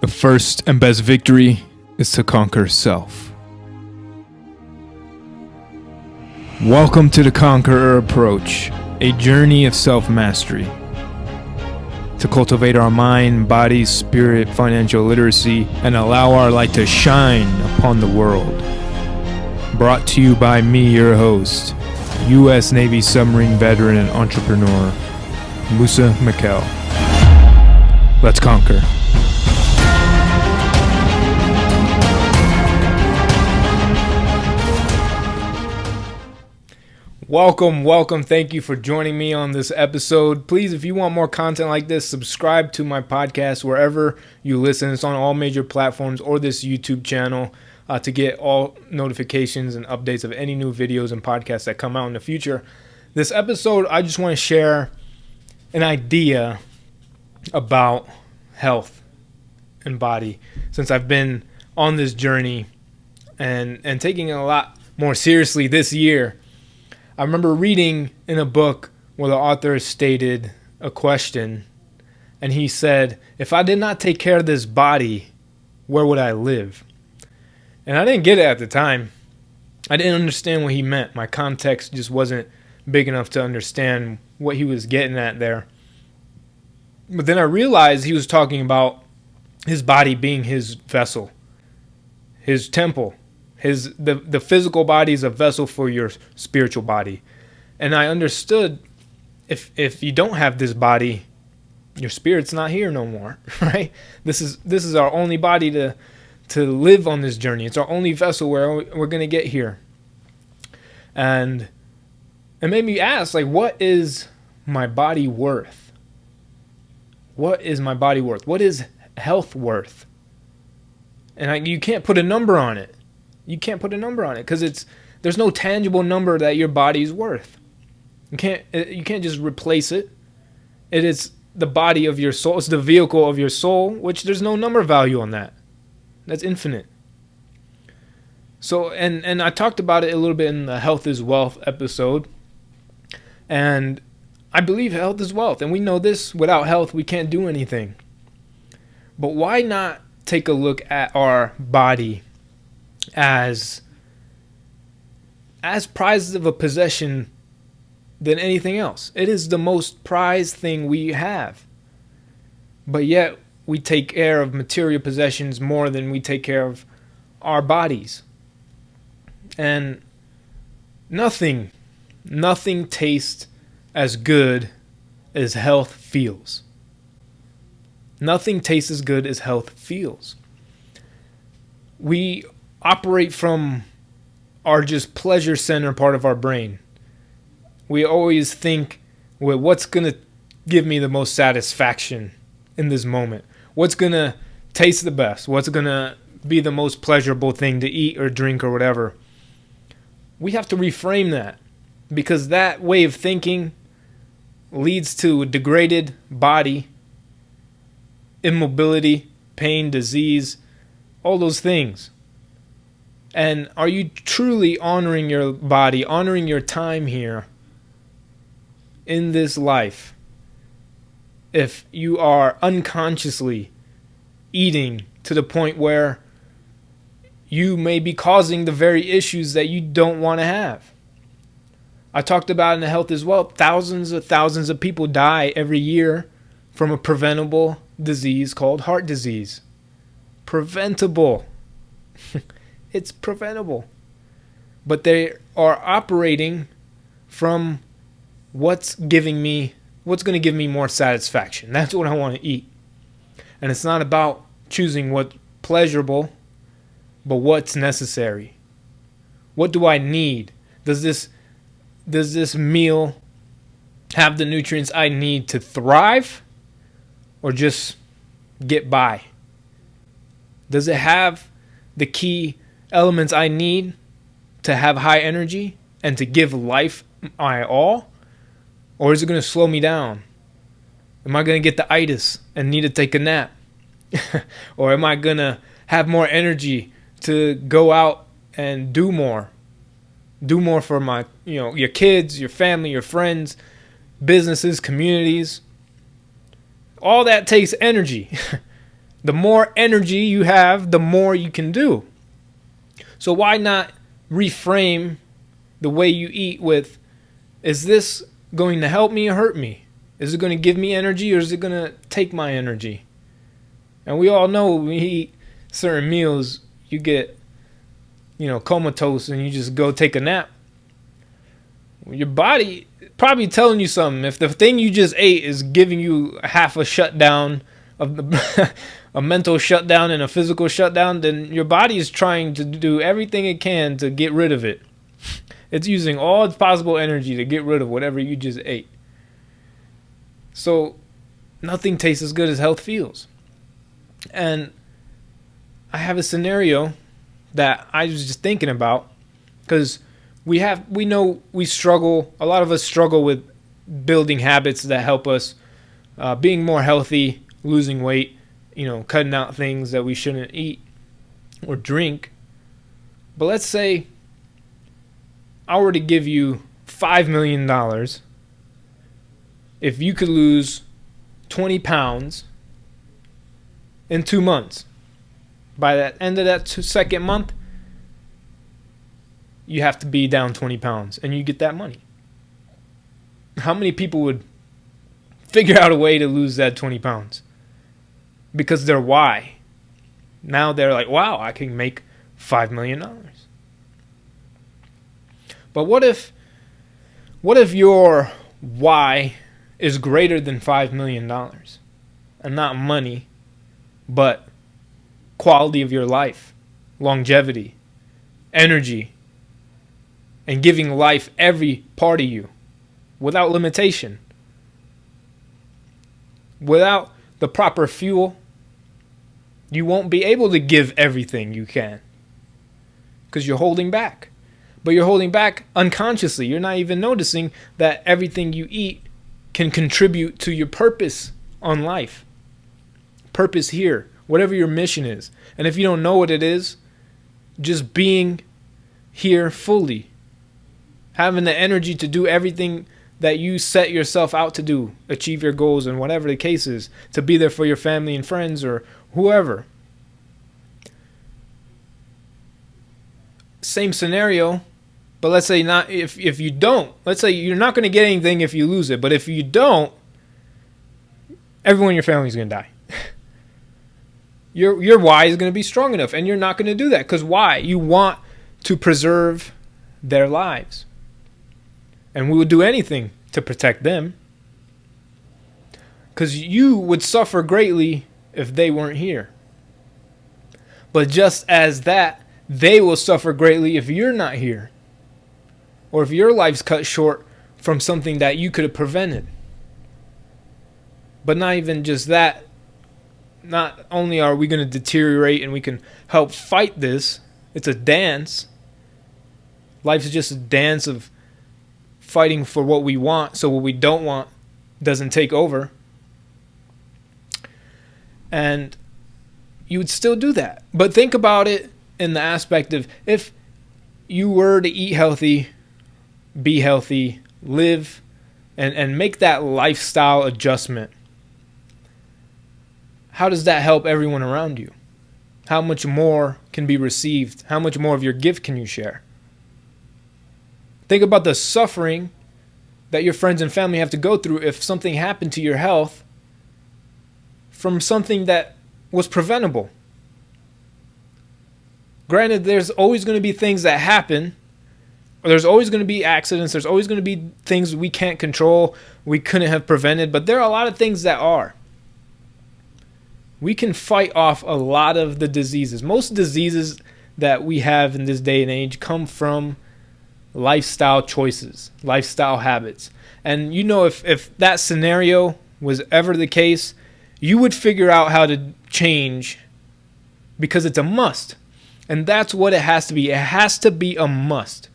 The first and best victory is to conquer self. Welcome to the Conqueror Approach, a journey of self-mastery. To cultivate our mind, body, spirit, financial literacy, and allow our light to shine upon the world. Brought to you by me, your host, U.S. Navy submarine veteran and entrepreneur, Musa Mikkel. Let's conquer. Welcome. Thank you for joining me on this episode. Please, if you want more content like this, subscribe to my podcast wherever you listen. It's on all major platforms or this YouTube channel to get all notifications and updates of any new videos and podcasts that come out in the future. This episode, I just want to share an idea about health and body since I've been on this journey and taking it a lot more seriously this year. I remember reading in a book where the author stated a question, and he said, if I did not take care of this body, where would I live? And I didn't get it at the time. I didn't understand what he meant. My context just wasn't big enough to understand what he was getting at there. But then I realized he was talking about his body being his vessel, his temple. The physical body is a vessel for your spiritual body. And I understood if you don't have this body, your spirit's not here no more, right? This is our only body to live on this journey. It's our only vessel where we're going to get here. And it made me ask, what is my body worth? What is my body worth? What is health worth? And you can't put a number on it. You can't put a number on it because there's no tangible number that your body's worth. You can't just replace it. It is the body of your soul. It's the vehicle of your soul, which there's no number value on that. That's infinite. So and I talked about it a little bit in the Health is Wealth episode. And I believe health is wealth, and we know this. Without health, we can't do anything. But why not take a look at our body as prized of a possession than anything else? It is the most prized thing we have. But yet we take care of material possessions more than we take care of our bodies. And nothing tastes as good as health feels. Nothing tastes as good as health feels. We operate from our just pleasure center part of our brain. We always think, well, what's going to give me the most satisfaction in this moment? What's going to taste the best? What's going to be the most pleasurable thing to eat or drink or whatever? We have to reframe that, because that way of thinking leads to a degraded body, immobility, pain, disease, all those things. And are you truly honoring your body, honoring your time here in this life, if you are unconsciously eating to the point where you may be causing the very issues that you don't want to have? I talked about in the Health as Well, thousands of people die every year from a preventable disease called heart disease. Preventable. It's preventable. But they are operating from what's going to give me more satisfaction. That's what I want to eat. And it's not about choosing what's pleasurable, but what's necessary. What do I need? Does this meal have the nutrients I need to thrive, or just get by? Does it have the key elements I need to have high energy and to give life my all? Or is it going to slow me down? Am I going to get the itis and need to take a nap? Or am I going to have more energy to go out and do more? Do more for my, your kids, your family, your friends, businesses, communities. All that takes energy. The more energy you have, the more you can do. So why not reframe the way you eat with, is this going to help me or hurt me? Is it going to give me energy or is it going to take my energy? And we all know when we eat certain meals, you get, comatose and you just go take a nap. Your body probably telling you something. If the thing you just ate is giving you half a shutdown of the a mental shutdown and a physical shutdown, then your body is trying to do everything it can to get rid of it. It's using all its possible energy to get rid of whatever you just ate. So nothing tastes as good as health feels. And I have a scenario that I was just thinking about, because we know we struggle, a lot of us struggle with building habits that help us being more healthy, losing weight, cutting out things that we shouldn't eat or drink. But let's say I were to give you $5 million if you could lose 20 pounds in 2 months. By the end of that second month, you have to be down 20 pounds and you get that money. How many people would figure out a way to lose that 20 pounds? Because they're why. Now they're like, wow, I can make $5 million. But what if your why is greater than $5 million? And not money, but quality of your life, longevity, energy, and giving life every part of you without limitation. Without the proper fuel, you won't be able to give everything you can because you're holding back. But you're holding back unconsciously. You're not even noticing that everything you eat can contribute to your purpose on life. Purpose here, whatever your mission is. And if you don't know what it is, just being here fully, having the energy to do everything that you set yourself out to do, achieve your goals and whatever the case is, to be there for your family and friends or whoever. Same scenario, but let's say not if you don't. Let's say you're not going to get anything if you lose it, but if you don't, everyone in your family is going to die. Your why is going to be strong enough, and you're not going to do that because why? You want to preserve their lives. And we would do anything to protect them. Because you would suffer greatly if they weren't here. But just as that, they will suffer greatly if you're not here. Or if your life's cut short from something that you could have prevented. But not even just that. Not only are we going to deteriorate and we can help fight this, it's a dance. Life's just a dance of fighting for what we want so what we don't want doesn't take over. And you would still do that. But think about it in the aspect of if you were to eat healthy, be healthy, live, and make that lifestyle adjustment. How does that help everyone around you? How much more can be received? How much more of your gift can you share? Think about the suffering that your friends and family have to go through if something happened to your health from something that was preventable. Granted, there's always going to be things that happen. Or there's always going to be accidents. There's always going to be things we can't control, we couldn't have prevented. But there are a lot of things that are. We can fight off a lot of the diseases. Most diseases that we have in this day and age come from lifestyle choices, lifestyle habits. And if that scenario was ever the case, you would figure out how to change because it's a must. And that's what it has to be. It has to be a must.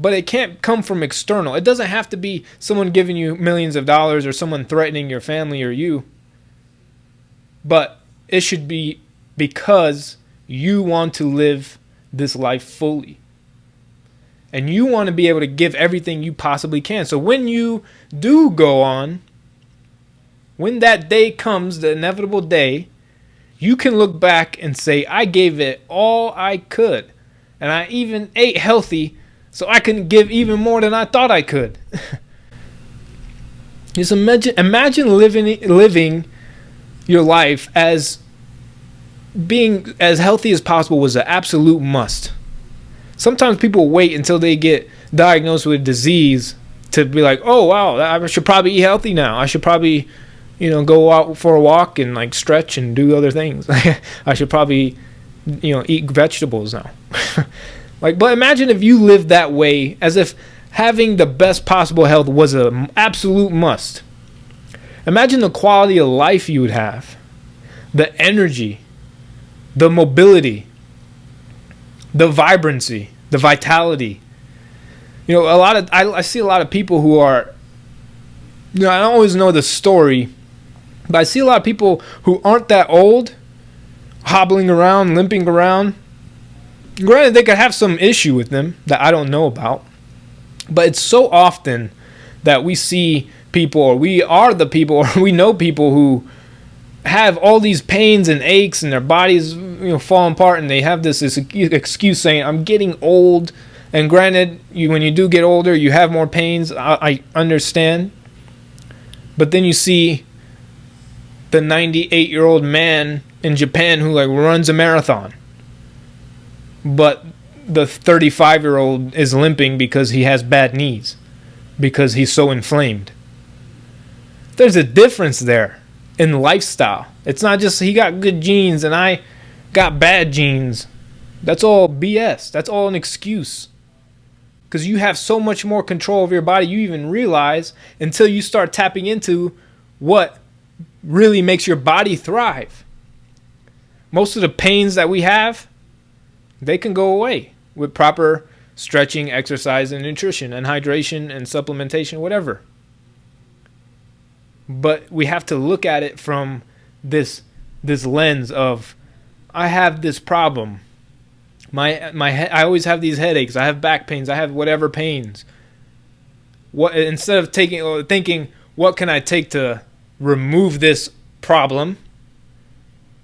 But it can't come from external. It doesn't have to be someone giving you millions of dollars or someone threatening your family or you. But it should be because you want to live this life fully. And you want to be able to give everything you possibly can. So when you do go on, when that day comes, the inevitable day, you can look back and say, I gave it all I could. And I even ate healthy so I can give even more than I thought I could. Just imagine living your life as being as healthy as possible was an absolute must. Sometimes people wait until they get diagnosed with a disease to be like, oh wow, I should probably eat healthy now. I should probably, go out for a walk and like stretch and do other things. I should probably, eat vegetables now. But imagine if you lived that way, as if having the best possible health was an absolute must. Imagine the quality of life you would have, the energy, the mobility, the vibrancy, the vitality. I see a lot of people who are, I don't always know the story, but I see a lot of people who aren't that old, hobbling around, limping around. Granted, they could have some issue with them that I don't know about, but it's so often that we see people, or we are the people, or we know people who have all these pains and aches and their bodies falling apart, and they have this excuse saying, I'm getting old. And granted, when you do get older, you have more pains. I understand. But then you see the 98-year-old man in Japan who runs a marathon. But the 35-year-old is limping because he has bad knees, because he's so inflamed. There's a difference there in lifestyle. It's not just he got good genes and I got bad genes. That's all BS. That's all an excuse. Because you have so much more control over your body you even realize until you start tapping into what really makes your body thrive. Most of the pains that we have, they can go away with proper stretching, exercise, and nutrition, and hydration, and supplementation, whatever. But we have to look at it from this lens of, I have this problem. I always have these headaches. I have back pains. I have whatever pains. Instead of thinking, what can I take to remove this problem?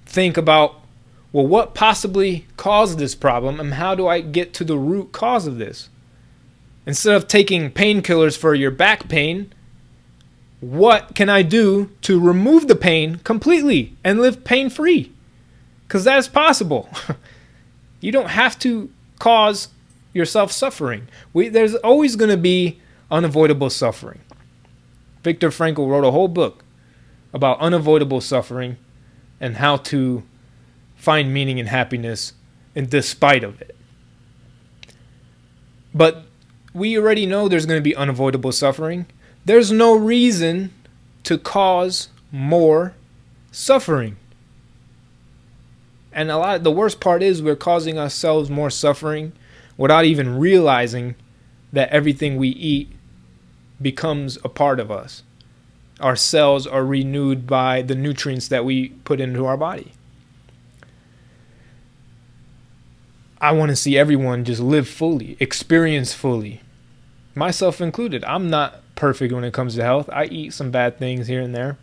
Think about, well, what possibly caused this problem, and how do I get to the root cause of this? Instead of taking painkillers for your back pain, what can I do to remove the pain completely and live pain-free? Because that's possible. You don't have to cause yourself suffering. There's always going to be unavoidable suffering. Viktor Frankl wrote a whole book about unavoidable suffering and how to find meaning and happiness in despite of it. But we already know there's going to be unavoidable suffering. There's no reason to cause more suffering. And the worst part is we're causing ourselves more suffering without even realizing that everything we eat becomes a part of us. Our cells are renewed by the nutrients that we put into our body. I want to see everyone just live fully, experience fully, myself included. I'm not perfect when it comes to health. I eat some bad things here and there.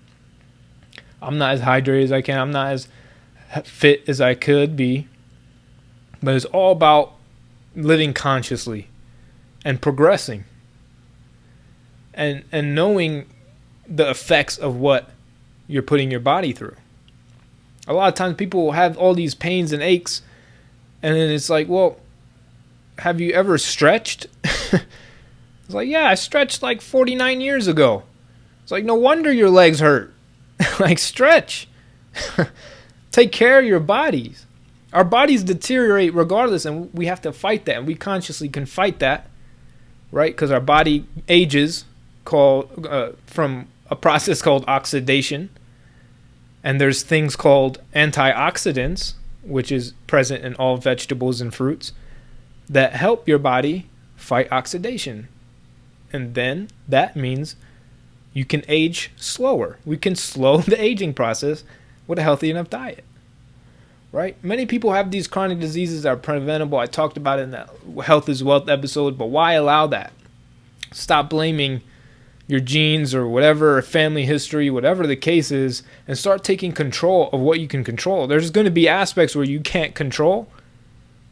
I'm not as hydrated as I can. I'm not as fit as I could be. But it's all about living consciously and progressing and knowing the effects of what you're putting your body through. A lot of times people will have all these pains and aches, and then it's like, well, have you ever stretched? It's like, yeah, I stretched like 49 years ago. It's like, no wonder your legs hurt. Like, stretch. Take care of your bodies. Our bodies deteriorate regardless, and we have to fight that, and we consciously can fight that, right? Because our body ages from a process called oxidation, and there's things called antioxidants, which is present in all vegetables and fruits, that help your body fight oxidation. And then that means you can age slower. We can slow the aging process with a healthy enough diet, right? Many people have these chronic diseases that are preventable. I talked about it in that Health is Wealth episode, but why allow that? Stop blaming your genes or whatever, family history, whatever the case is, and start taking control of what you can control. There's going to be aspects where you can't control,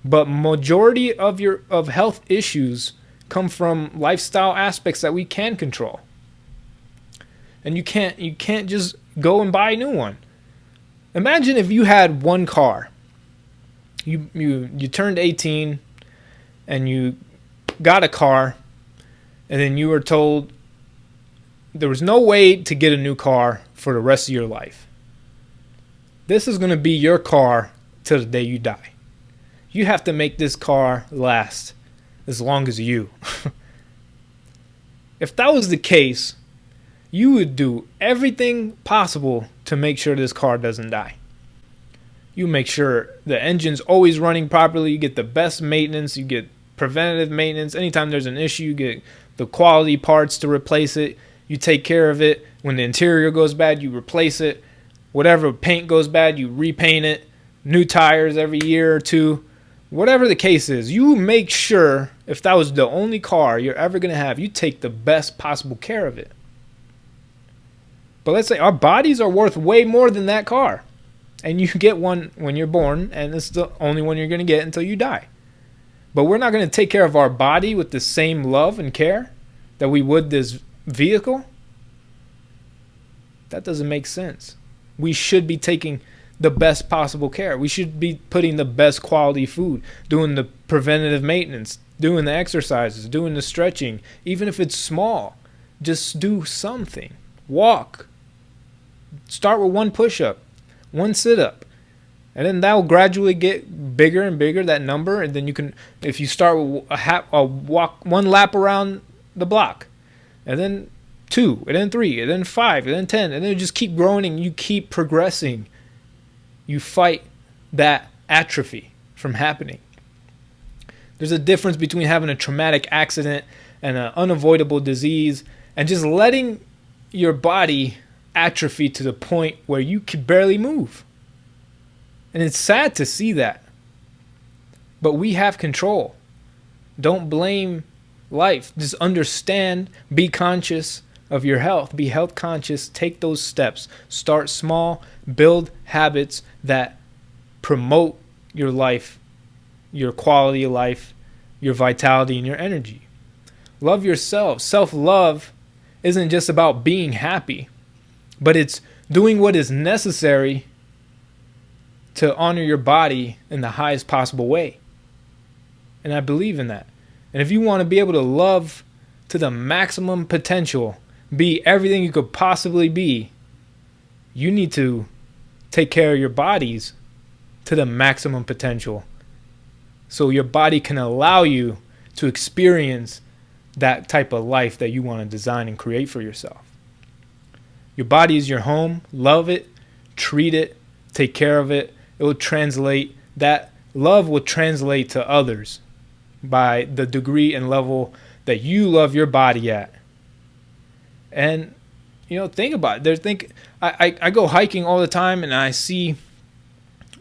but majority of health issues come from lifestyle aspects that we can control. And you can't just go and buy a new one. Imagine if you had one car. You turned 18 and you got a car, and then you were told there was no way to get a new car for the rest of your life. This is going to be your car till the day you die. You have to make this car last as long as you. If that was the case, you would do everything possible to make sure this car doesn't die. You make sure the engine's always running properly. You get the best maintenance. You get preventative maintenance. Anytime there's an issue, you get the quality parts to replace it. You take care of it. When the interior goes bad, you replace it. Whatever paint goes bad, you repaint it. New tires every year or two. Whatever the case is, you make sure, if that was the only car you're ever going to have, you take the best possible care of it. But let's say our bodies are worth way more than that car. And you get one when you're born, and it's the only one you're going to get until you die. But we're not going to take care of our body with the same love and care that we would this vehicle. That doesn't make sense. We should be taking the best possible care. We should be putting the best quality food, doing the preventative maintenance, doing the exercises, doing the stretching. Even if it's small, just do something. Walk. Start with one push-up, one sit-up. And then that will gradually get bigger and bigger, that number. And then you can, if you start with a walk, one lap around the block, and then 2, and then 3, and then 5, and then 10, and then you just keep growing and you keep progressing. You fight that atrophy from happening. There's a difference between having a traumatic accident and an unavoidable disease and just letting your body atrophy to the point where you can barely move. And it's sad to see that. But we have control. Don't blame life. Just understand, be conscious of your health. Be health conscious. Take those steps. Start small. Build habits that promote your life, your quality of life, your vitality, and your energy. Love yourself. Self-love isn't just about being happy, but it's doing what is necessary to honor your body in the highest possible way. And I believe in that. And if you want to be able to love to the maximum potential, be everything you could possibly be, you need to take care of your bodies to the maximum potential so your body can allow you to experience that type of life that you want to design and create for yourself. Your body is your home. Love it, treat it, take care of it. It will translate, that love will translate to others by the degree and level that you love your body at. And, think about it. I go hiking all the time, and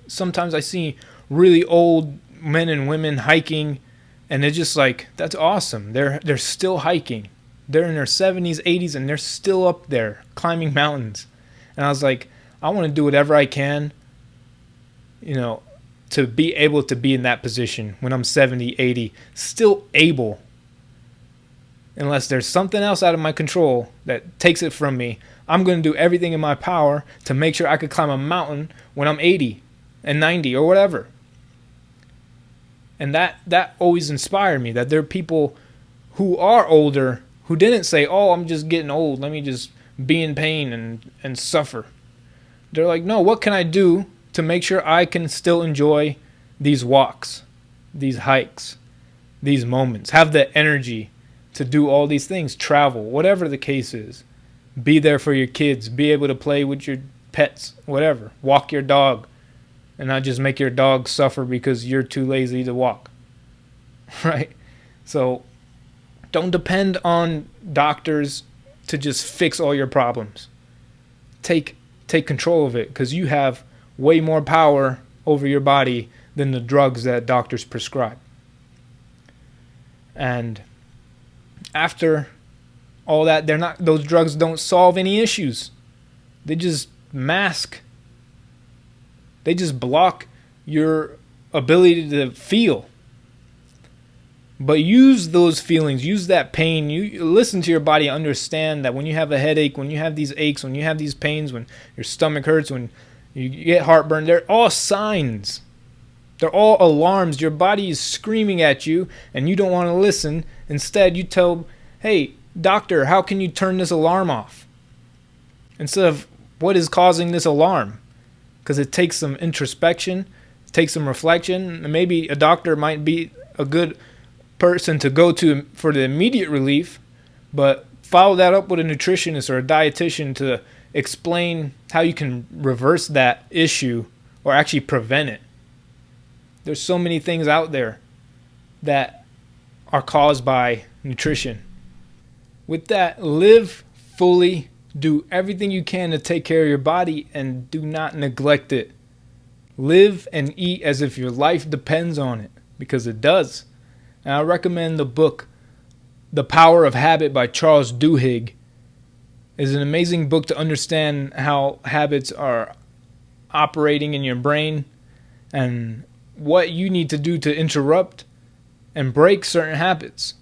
sometimes I see really old men and women hiking, and it's just like, that's awesome. They're still hiking. They're in their 70s, 80s, and they're still up there climbing mountains. And I was like, I want to do whatever I can, to be able to be in that position when I'm 70, 80, still able. Unless there's something else out of my control that takes it from me, I'm going to do everything in my power to make sure I could climb a mountain when I'm 80 and 90 or whatever. And that always inspired me, that there are people who are older who didn't say, oh, I'm just getting old, let me just be in pain and suffer. They're like, no, what can I do to make sure I can still enjoy these walks, these hikes, these moments, have the energy to do all these things, travel, whatever the case is. Be there for your kids, be able to play with your pets, whatever. Walk your dog, and not just make your dog suffer because you're too lazy to walk. Right? So don't depend on doctors to just fix all your problems. Take control of it, because you have way more power over your body than the drugs that doctors prescribe. And after all that. Those drugs don't solve any issues. They just mask. They just block your ability to feel. But use those feelings, use that pain. You listen to your body, understand that when you have a headache, when you have these aches, when you have these pains, when your stomach hurts, when you get heartburn, they're all signs. They're all alarms. Your body is screaming at you and you don't want to listen. Instead, you tell, hey, doctor, how can you turn this alarm off? Instead of, what is causing this alarm? Because it takes some introspection, it takes some reflection. And maybe a doctor might be a good person to go to for the immediate relief, but follow that up with a nutritionist or a dietitian to explain how you can reverse that issue or actually prevent it. There's so many things out there that are caused by nutrition. With that, live fully, do everything you can to take care of your body, and do not neglect it. Live and eat as if your life depends on it, because it does. And I recommend the book, The Power of Habit by Charles Duhigg. It's an amazing book to understand how habits are operating in your brain and what you need to do to interrupt and break certain habits.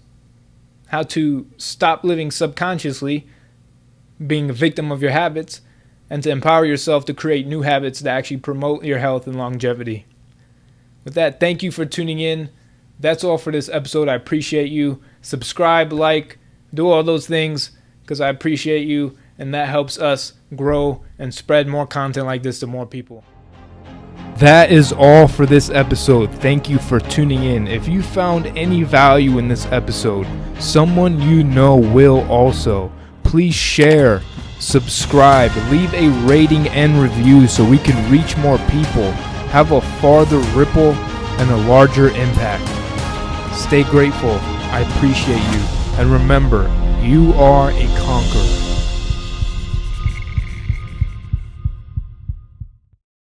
How to stop living subconsciously, being a victim of your habits, and to empower yourself to create new habits that actually promote your health and longevity. With that, thank you for tuning in. That's all for this episode. I appreciate you. Subscribe, like, do all those things because I appreciate you, and that helps us grow and spread more content like this to more people. That is all for this episode. Thank you for tuning in. If you found any value in this episode, someone you know will also. Please share, subscribe, leave a rating and review so we can reach more people, have a farther ripple, and a larger impact. Stay grateful. I appreciate you. And remember, you are a conqueror.